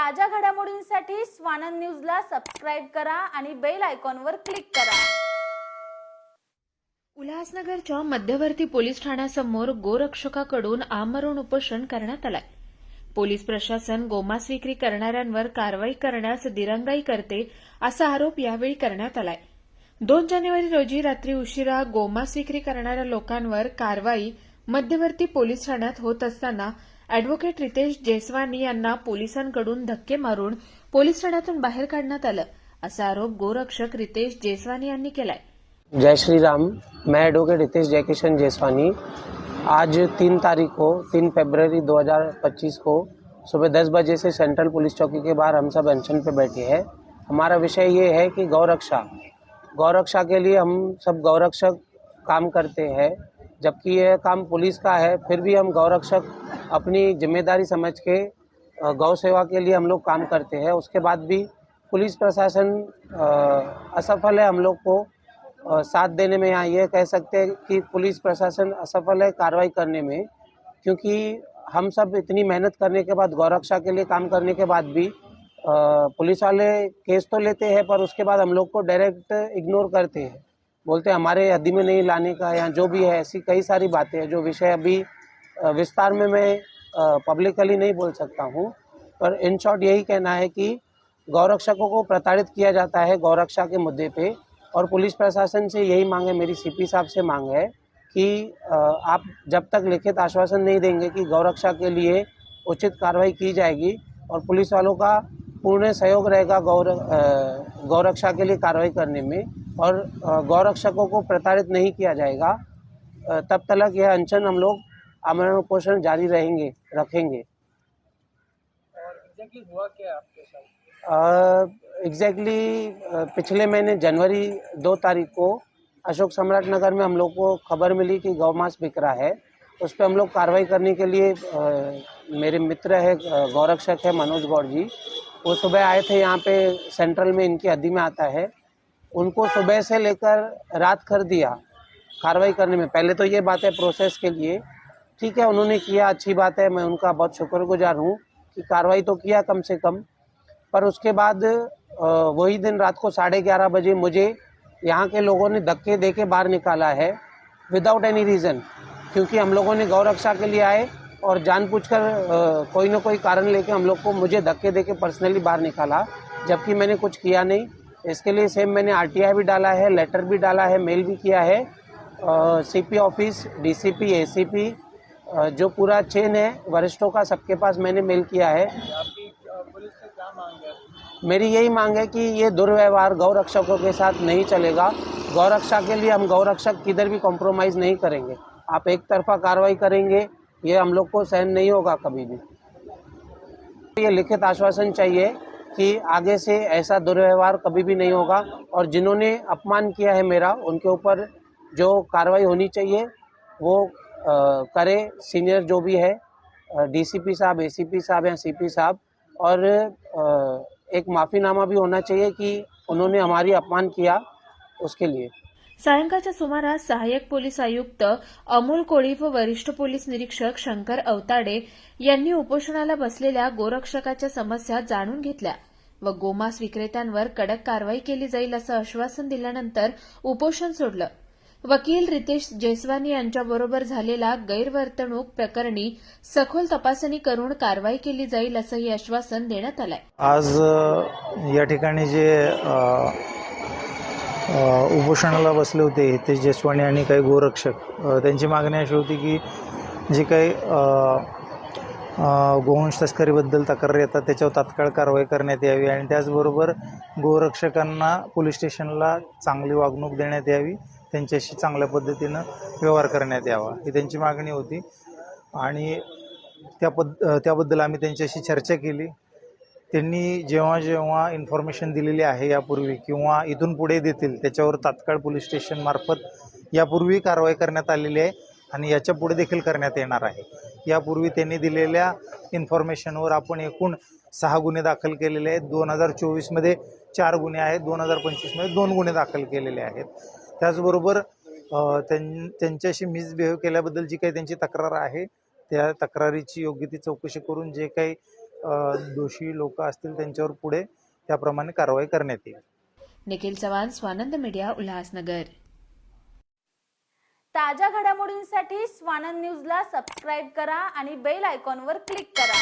ताज्या घडामोडींसाठी स्वानंद न्यूजला सबस्क्राइब करा आणि बेल आयकॉनवर क्लिक करा। उल्हासनगरच्या मध्यवर्ती पोलीस ठाण्यासमोर गोरक्षकाकडून आमरण उपोषण करण्यात आलंय। पोलीस प्रशासन गोमांस विक्री करणाऱ्यांवर कारवाई करण्यास दिरंगाई करते असा आरोप यावेळी करण्यात आलाय। 2 जानेवारी रोजी रात्री उशिरा गोमांस विक्री करणाऱ्या लोकांवर कारवाई मध्यवर्ती पोलीस ठाण्यात होत असताना अॅडव्होकेट रितेश जैस्वानी यांना पोलिसांकडून धक्के मारून पोलीस ठाण्यातून बाहेर काढण्यात आलं असा आरोप गोरक्षक रितेश जैस्वानी यांनी केलाय। जय श्री राम। मैं एडवोकेट रितेश जयकिशन जैस्वानी आज 3 फरवरी 2025 को सुबह 10 बजे से सेंट्रल पुलिस चौकी के बाहर हम सब अनशन पे बैठे हैं। हमारा विषय ये है कि गौरक्षा के लिए हम सब गौरक्षक काम करते हैं, जबकि यह काम पुलिस का है, फिर भी हम गौरक्षक अपनी जिम्मेदारी समझ के गौ सेवा के लिए हम लोग काम करते हैं। उसके बाद भी पुलिस प्रशासन असफल है हम लोग को साथ देने में। यहाँ ये कह सकते हैं कि पुलिस प्रशासन असफल है कार्रवाई करने में, क्योंकि हम सब इतनी मेहनत करने के बाद गौरक्षा के लिए काम करने के बाद भी पुलिस वाले केस तो लेते हैं, पर उसके बाद हम लोग को डायरेक्ट इग्नोर करते हैं, बोलते हैं हमारे हद्दी में नहीं लाने का, या जो भी है। ऐसी कई सारी बातें हैं जो विषय अभी विस्तार में मैं पब्लिकली नहीं बोल सकता हूँ, पर इन शॉर्ट यही कहना है कि गौरक्षकों को प्रताड़ित किया जाता है गौरक्षा के मुद्दे पे। और पुलिस प्रशासन से यही मांग है, मेरी सीपी साहब से मांग है कि आप जब तक लिखित आश्वासन नहीं देंगे कि गौरक्षा के लिए उचित कार्रवाई की जाएगी और पुलिस वालों का पूर्ण सहयोग रहेगा गौरक्षा के लिए कार्रवाई करने में, और गौरक्षकों को प्रताड़ित नहीं किया जाएगा, तब तक यह अनशन हम लोग आमरण उपोषण जारी रखेंगे। एग्जैक्टली हुआ क्या आपके साथ? एग्जैक्टली पिछले महीने जनवरी 2 तारीख को अशोक सम्राट नगर में हम लोग को खबर मिली कि गौमांस बिक रहा है। उस पर हम लोग कार्रवाई करने के लिए मेरे मित्र है गौरक्षक है मनोज गौड़ जी, वो सुबह आए थे यहाँ पे सेंट्रल में, इनकी हद्दी में आता है। उनको सुबह से लेकर रात कर दिया कार्रवाई करने में। पहले तो ये बात है प्रोसेस के लिए, ठीक है उन्होंने किया, अच्छी बात है, मैं उनका बहुत शुक्रगुजार हूँ कि कार्रवाई तो किया कम से कम। पर उसके बाद वही दिन रात को 11:30 बजे मुझे यहाँ के लोगों ने धक्के दे के बाहर निकाला है विदाउट एनी रीज़न, क्योंकि हम लोगों ने गौरक्षा के लिए आए और जानबूझकर कोई ना कोई कारण लेके हम लोग को मुझे धक्के दे के पर्सनली बाहर निकाला, जबकि मैंने कुछ किया नहीं। इसके लिए सेम मैंने आरटीआई भी डाला है, लेटर भी डाला है, मेल भी किया है सीपी ऑफिस, डीसीपी, एसीपी, जो पूरा चेन है वरिष्ठों का, सबके पास मैंने मेल किया है। आपकी पुलिस से क्या मांग है? मेरी यही मांग है कि ये दुर्व्यवहार गौरक्षकों के साथ नहीं चलेगा। गौरक्षा के लिए हम गौरक्षक किधर भी कॉम्प्रोमाइज़ नहीं करेंगे। आप एक तरफा कार्रवाई करेंगे, ये हम लोग को सहन नहीं होगा कभी भी। ये लिखित आश्वासन चाहिए कि आगे से ऐसा दुर्व्यवहार कभी भी नहीं होगा, और जिन्होंने अपमान किया है मेरा, उनके ऊपर जो कार्रवाई होनी चाहिए वो करे सीनियर जो भी है, डीसीपी साहब, एसीपी साहब या सीपी साहब, और एक माफ़ीनामा भी होना चाहिए कि उन्होंने हमारी अपमान किया उसके लिए। सायंकाळच्या सुमारास सहाय्यक पोलीस आयुक्त अमोल कोळी व वरिष्ठ पोलीस निरीक्षक शंकर अवताडे यांनी उपोषणाला बसलेल्या गोरक्षकाच्या समस्या जाणून घेतल्या व गोमांस विक्रेत्यांवर कडक कारवाई केली जाईल असं आश्वासन दिल्यानंतर उपोषण सोडलं। वकील रितेश जैस्वानी यांच्याबरोबर झालेल्या गैरवर्तणूक प्रकरणी सखोल तपासणी करून कारवाई केली जाईल असंही आश्वासन देण्यात आलंय। आज या ठिकाणी जे उपोषणाला बसले होते ते जैस्वानी आणि काही गोरक्षक, त्यांची मागणी अशी होती की जे काही गोवंश तस्करीबद्दल तक्रार येतात त्याच्यावर तात्काळ कारवाई करण्यात यावी, आणि त्याचबरोबर गोरक्षकांना पोलीस स्टेशनला चांगली वागणूक देण्यात यावी, त्यांच्याशी चांगल्या पद्धतीनं व्यवहार करण्यात यावा, ही त्यांची मागणी होती। आणि त्याबद्दल आम्ही त्यांच्याशी चर्चा केली। त्यांनी जेव्हा इन्फॉर्मेशन दिलेली आहे यापूर्वी किंवा इथून पुढे देतील, त्याच्यावर तात्काळ पोलीस स्टेशनमार्फत यापूर्वी कारवाई करण्यात आलेली आहे आणि याच्या पुढे देखील करण्यात येणार आहे। यापूर्वी त्यांनी दिलेल्या इन्फॉर्मेशनवर आपण एकूण 6 गुन्हे दाखल केलेले आहेत। 2024 4 गुन्हे आहेत, 2025 2 गुन्हे दाखल केलेले आहेत। त्याचबरोबर त्यांच्याशी मिसबिहेव केल्याबद्दल जी काही त्यांची तक्रार आहे त्या तक्रारीची योग्य ती चौकशी करून जे काही दोषी लोक असतील त्यांच्यावर पुढे त्याप्रमाणे कारवाई करण्यात येईल. निखिल चव्हाण, स्वानंद मीडिया, उल्हासनगर. ताज्या घडामोडींसाठी स्वानंद न्यूजला सबस्क्राईब करा आणि बेल आयकॉनवर क्लिक करा.